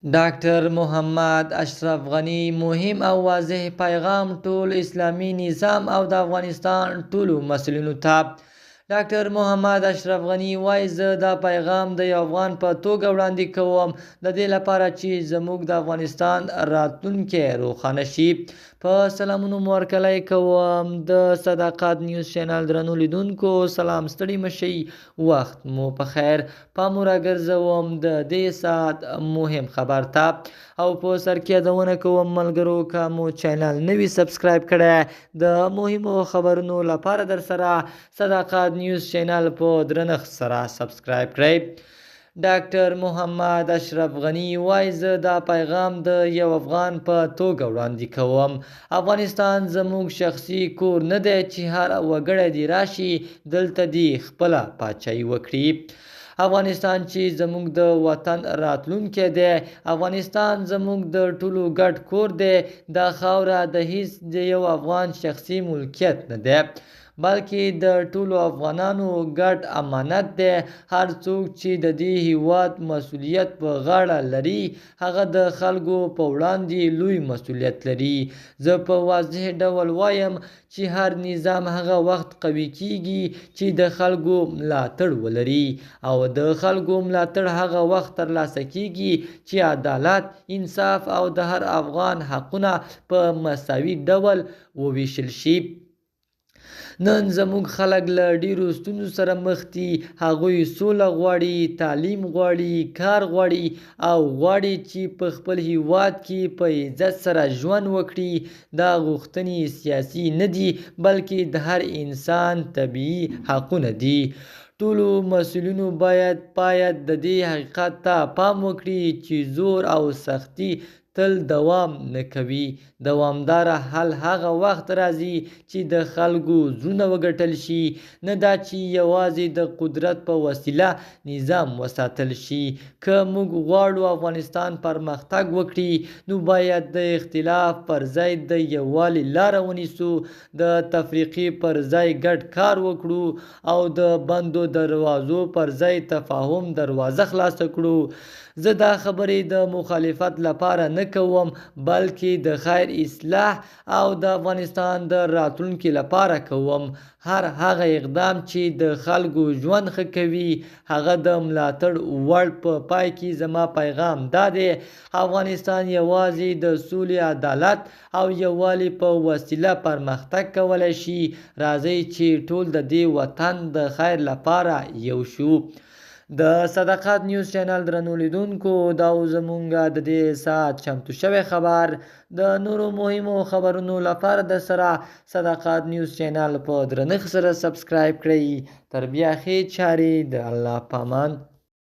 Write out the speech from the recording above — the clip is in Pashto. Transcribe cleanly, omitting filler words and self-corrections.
ډاکټر محمد اشرف غني مهم او واضح پیغام ټول اسلامي نظام او د افغانستان ټولو مسؤلینو ته. ډاکټر محمد اشرف غني وایي زه دا پیغام د یو افغان په توګه وړاندې کوم د دې لپاره چې زموږ د افغانستان راتلونکی روښانه شي. په سلامونو مو ورکلی کوم د صداقت نیوز چینل درنو لیدونکو. سلام، ستړي مشئ، وخت مو په خیر. پام راګرځوم د دې ساعت مهم خبر ته او په سر کې یادونه کوم ملګرو که مو چینل نوي سبسکرایب کړی د مهمو خبرونو لپاره در سره صداقت نیوز چینل په درنښت سره سبسکرایب کړئ. ډاکټر محمد اشرف غني وایي زه دا پیغام د یو افغان په توګه وړاندې کوم. افغانستان زموږ شخصي کور نه دی چې هر وګړی دې راشي دلته دې خپله پاچاهي وکړي. افغانستان چې زموږ د وطن راتلونکی دی، افغانستان زموږ د ټولو ګډ کور دی. دا خاوره د هیڅ د یو افغان شخصي ملکیت نه دی بلکې د ټولو افغانانو ګډ امانت دی. هر څوک چې د دې هیواد مسؤلیت په غاړه لري هغه د خلکو په وړاندې لوی مسؤلیت لري. زه په واضح ډول وایم چې هر نظام هغه وخت قوي کیږي چې د خلکو ملاتړ ولري او د خلکو ملاتړ هغه وخت ترلاسه کیږي چې عدالت، انصاف او د هر افغان حقونه په مساوي ډول وویشل شي. نن زموږ خلک له ډیرو ستونزو سره مخ دي. هغوی سوله غواړي، تعلیم غواړي، کار غواړي او غواړي چې په خپل هیواد کې په عزت سره ژوند وکړي. دا غوښتنې سیاسي نه دي بلکې د هر انسان طبیعي حقونه دي. ټولو مسؤلینو باید د دې حقیقت ته پام وکړي چې زور او سختي تل دوام نه کوي. دوامداره حل هغه وخت راځي چې د خلکو زړونه وګټل شي، نه دا چې یوازې د قدرت په وسیله نظام وساتل شي. که موږ غواړو افغانستان پرمختګ وکړي نو باید د اختلاف پر ځای د یووالي لاره ونیسو، د تفریقې پر ځای ګډ کار وکړو او د بندو دروازو پر ځای تفاهم دروازه خلاصه کړو. زه دا خبرې د مخالفت لپاره نه کوم بلکې د خیر، اصلاح او د افغانستان د راتلونکي لپاره کوم. هر هغه اقدام چې د خلکو ژوند ښه کوي هغه د ملاتړ وړ. په پای کې زما پیغام دا دی: افغانستان یوازې د سولې، عدالت او یووالي په وسیله پرمختګ کولی شي. راځئ چې ټول د دې وطن د خیر لپاره یو شو. د صداقت نیوز چینل درنو لیدونکو، دا زموږ د دې ساعت چمتو شوی خبر. د نورو مهمو خبرونو لپاره د سره صداقت نیوز چینل په درنښت سره سبسکرایب کړئ. تر بیا ښې چارې، د الله په امان.